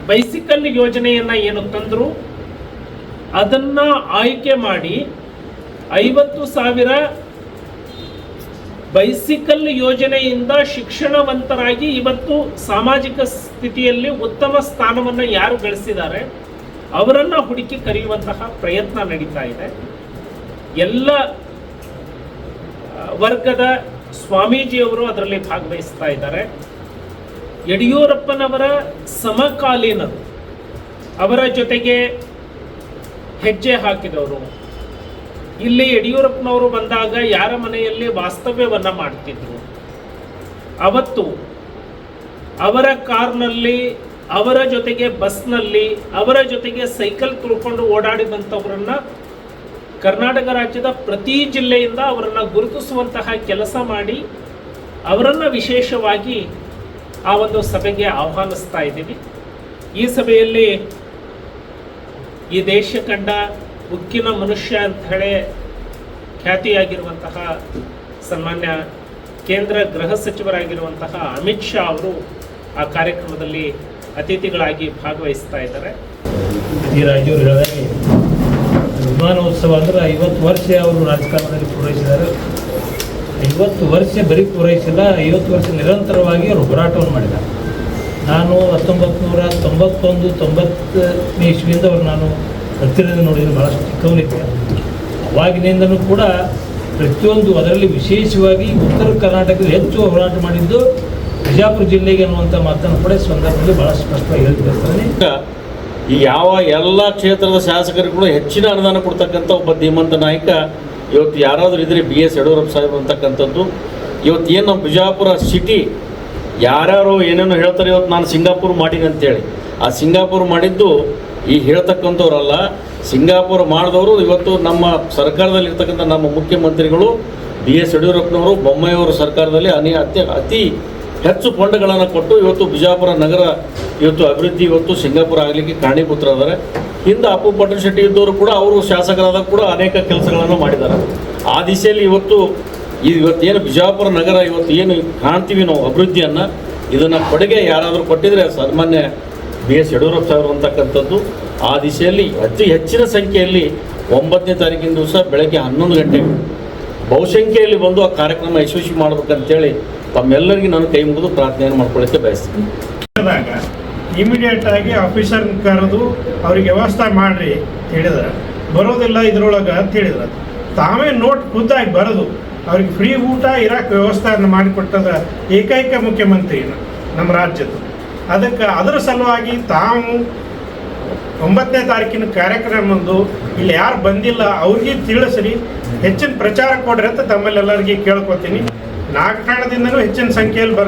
Bicycle ಯೋಜನೆಯನ್ನು ಏನು ತಂದರು ಅದನ್ನು ಆಯ್ಕೆ ಮಾಡಿ 50,000 ಬೈಸಿಕಲ್ ಯೋಜನೆಯಿಂದ ಶಿಕ್ಷಣವಂತರಾಗಿ ಇವತ್ತು ಸಾಮಾಜಿಕ ಸ್ಥಿತಿಯಲ್ಲಿ ಉತ್ತಮ ಸ್ಥಾನವನ್ನು ಯಾರು ಗಳಿಸಿದ್ದಾರೆ ಅವರನ್ನು ಹುಡುಕಿ ಕರೆಯುವಂತಹ ಪ್ರಯತ್ನ ನಡೀತಾ ಇದೆ. ಎಲ್ಲ ವರ್ಗದ ಸ್ವಾಮೀಜಿಯವರು ಅದರಲ್ಲಿ ಭಾಗವಹಿಸ್ತಾ ಇದ್ದಾರೆ. ಯಡಿಯೂರಪ್ಪನವರ ಸಮಕಾಲೀನರು, ಅವರ ಜೊತೆಗೆ ಹೆಜ್ಜೆ ಹಾಕಿದವರು. ಇಲ್ಲಿ ಯಡಿಯೂರಪ್ಪನವರು ಬಂದಾಗ ಯಾರ ಮನೆಯಲ್ಲಿ ವಾಸ್ತವ್ಯವನ್ನು ಮಾಡ್ತಿದ್ರು, ಅವತ್ತು ಅವರ ಕಾರ್ನಲ್ಲಿ, ಅವರ ಜೊತೆಗೆ ಬಸ್ನಲ್ಲಿ, ಅವರ ಜೊತೆಗೆ ಸೈಕಲ್ ತುಳ್ಕೊಂಡು ಓಡಾಡಿದಂಥವರನ್ನ ಕರ್ನಾಟಕ ರಾಜ್ಯದ ಪ್ರತಿ ಜಿಲ್ಲೆಯಿಂದ ಅವರನ್ನು ಗುರುತಿಸುವಂತಹ ಕೆಲಸ ಮಾಡಿ ಅವರನ್ನು ವಿಶೇಷವಾಗಿ ಆ ಒಂದು ಸಭೆಗೆ ಆಹ್ವಾನಿಸ್ತಾ ಇದ್ದೀವಿ. ಈ ಸಭೆಯಲ್ಲಿ ಈ ದೇಶ ಕಂಡ ಉಕ್ಕಿನ ಮನುಷ್ಯ ಅಂತ ಹೇಳಿ ಖ್ಯಾತಿಯಾಗಿರುವಂತಹ ಸನ್ಮಾನ್ಯ ಕೇಂದ್ರ ಗೃಹ ಸಚಿವರಾಗಿರುವಂತಹ ಅಮಿತ್ ಶಾ ಅವರು ಆ ಕಾರ್ಯಕ್ರಮದಲ್ಲಿ ಅತಿಥಿಗಳಾಗಿ ಭಾಗವಹಿಸ್ತಾ ಇದ್ದಾರೆ. ಈ ರಾಜ್ಯದಲ್ಲಿ ವಿಮಾನೋತ್ಸವ ಅಂದರೆ 50 ವರ್ಷ ಅವರು ರಾಜಕಾರಣದಲ್ಲಿ ಪೂರೈಸಿದ್ದಾರೆ. 50 ವರ್ಷ ಬರೀ ಪೂರೈಸಿಲ್ಲ, 50 ವರ್ಷ ನಿರಂತರವಾಗಿ ಅವರು ಹೋರಾಟವನ್ನು ಮಾಡಿದ್ದಾರೆ. ನಾನು 1991-90ನೇ ಇಸ್ವಿಯಿಂದ ಅವರು ನಾನು ಹತ್ತಿರದಿಂದ ನೋಡಿದರೆ ಭಾಳಷ್ಟು ಚಿಕ್ಕವನಿದ್ದೆ. ಅವಾಗಿನಿಂದನೂ ಕೂಡ ಪ್ರತಿಯೊಂದು, ಅದರಲ್ಲಿ ವಿಶೇಷವಾಗಿ ಉತ್ತರ ಕರ್ನಾಟಕದಲ್ಲಿ ಹೆಚ್ಚು ಹೋರಾಟ ಮಾಡಿದ್ದು ಬಿಜಾಪುರ ಜಿಲ್ಲೆಗೆ ಅನ್ನುವಂಥ ಮಾತನ್ನು ಕೂಡ ಸಂದರ್ಭದಲ್ಲಿ ಭಾಳ ಸ್ಪಷ್ಟವಾಗಿ ಹೇಳ್ತಿರ್ತಾನೆ. ಈ ಯಾವ ಎಲ್ಲ ಕ್ಷೇತ್ರದ ಶಾಸಕರು ಕೂಡ ಹೆಚ್ಚಿನ ಅನುದಾನ ಕೊಡ್ತಕ್ಕಂಥ ಒಬ್ಬ ಧೀಮಂತ ನಾಯಕ ಇವತ್ತು ಯಾರಾದರೂ ಇದ್ದರೆ BS ಯಡಿಯೂರಪ್ಪ ಸಾಹೇಬ್ ಅಂತಕ್ಕಂಥದ್ದು. ಇವತ್ತು ಏನು ನಮ್ಮ ಬಿಜಾಪುರ ಸಿಟಿ ಯಾರ್ಯಾರು ಏನೇನೋ ಹೇಳ್ತಾರೆ, ಇವತ್ತು ನಾನು ಸಿಂಗಾಪುರ್ ಮಾಡೀನಿ ಅಂತೇಳಿ. ಆ ಸಿಂಗಾಪುರ್ ಮಾಡಿದ್ದು ಈ ಹೇಳ್ತಕ್ಕಂಥವ್ರಲ್ಲ, ಸಿಂಗಾಪುರ ಮಾಡಿದವರು ಇವತ್ತು ನಮ್ಮ ಸರ್ಕಾರದಲ್ಲಿರ್ತಕ್ಕಂಥ ನಮ್ಮ ಮುಖ್ಯಮಂತ್ರಿಗಳು BS ಯಡಿಯೂರಪ್ಪನವರು, ಬೊಮ್ಮಾಯಿಯವರ ಸರ್ಕಾರದಲ್ಲಿ ಅತಿ ಹೆಚ್ಚು ಫಂಡ್ಗಳನ್ನು ಕೊಟ್ಟು ಇವತ್ತು ಬಿಜಾಪುರ ನಗರ ಇವತ್ತು ಅಭಿವೃದ್ಧಿ ಇವತ್ತು ಸಿಂಗಾಪುರ ಆಗಲಿಕ್ಕೆ ಕಾರಣೀಭೂತರಾದರೆ. ಹಿಂದೆ ಅಪ್ಪು ಪಟ್ಟಣ ಶೆಟ್ಟಿ ಇದ್ದವರು ಕೂಡ ಅವರು ಶಾಸಕರಾದಾಗ ಕೂಡ ಅನೇಕ ಕೆಲಸಗಳನ್ನು ಮಾಡಿದ್ದಾರೆ. ಆ ದಿಶೆಯಲ್ಲಿ ಇವತ್ತೇನು ಬಿಜಾಪುರ ನಗರ ಇವತ್ತು ಏನು ಕಾಣ್ತೀವಿ ನಾವು ಅಭಿವೃದ್ಧಿಯನ್ನು, ಇದನ್ನು ಕೊಡುಗೆ ಯಾರಾದರೂ ಕೊಟ್ಟಿದ್ರೆ ಸನ್ಮಾನ್ಯ BS ಯಡಿಯೂರಪ್ಪ ಸಾಹೇಬರು ಅಂತಕ್ಕಂಥದ್ದು. ಆ ದಿಶೆಯಲ್ಲಿ ಅತಿ ಹೆಚ್ಚಿನ ಸಂಖ್ಯೆಯಲ್ಲಿ 9ನೇ ತಾರೀಕಿನ ದಿವಸ ಬೆಳಗ್ಗೆ 11 ಗಂಟೆಗೆ ಬಹುಸಂಖ್ಯೆಯಲ್ಲಿ ಬಂದು ಆ ಕಾರ್ಯಕ್ರಮ ಯಶಸ್ವಿ ಮಾಡ್ಬೇಕಂತೇಳಿ ತಮ್ಮೆಲ್ಲರಿಗೂ ನಾನು ಕೈ ಮುಗಿದು ಪ್ರಾರ್ಥನೆಯನ್ನು ಮಾಡ್ಕೊಳ್ಳೋಕ್ಕೆ ಬಯಸ್ತೀನಿ. ಇಮಿಡಿಯೇಟ್ ಆಗಿ ಆಫೀಸರ್ ಕರೆದು ಅವ್ರಿಗೆ ವ್ಯವಸ್ಥೆ ಮಾಡಿರಿ ಹೇಳಿದ್ರೆ ಬರೋದಿಲ್ಲ ಇದ್ರೊಳಗೆ ಅಂತ ಹೇಳಿದ್ರೆ, ತಾವೇ ನೋಟ್ ಖುದ್ದಾಗಿ ಬರೆದು ಅವ್ರಿಗೆ ಫ್ರೀ ಊಟ ಇರೋಕ್ಕೆ ವ್ಯವಸ್ಥೆಯನ್ನು ಮಾಡಿಕೊಟ್ಟದ ಏಕೈಕ ಮುಖ್ಯಮಂತ್ರಿ ನಮ್ಮ ರಾಜ್ಯದ. ಅದರ ಸಲುವಾಗಿ ತಾವು 9ನೇ ತಾರೀಕಿನ ಕಾರ್ಯಕ್ರಮದ್ದು ಇಲ್ಲಿ ಯಾರು ಬಂದಿಲ್ಲ ಅವ್ರಿಗೆ ತಿಳಿಸ್ರಿ, ಹೆಚ್ಚಿನ ಪ್ರಚಾರ ಕೊಡ್ರಿ ಅಂತ ತಮ್ಮಲ್ಲೆಲ್ಲರಿಗೆ ಕೇಳ್ಕೊತೀನಿ. ನಾಗಠಾಣದಿಂದನೂ ಹೆಚ್ಚಿನ ಸಂಖ್ಯೆಯಲ್ಲಿ ಬರ್ತಾರೆ.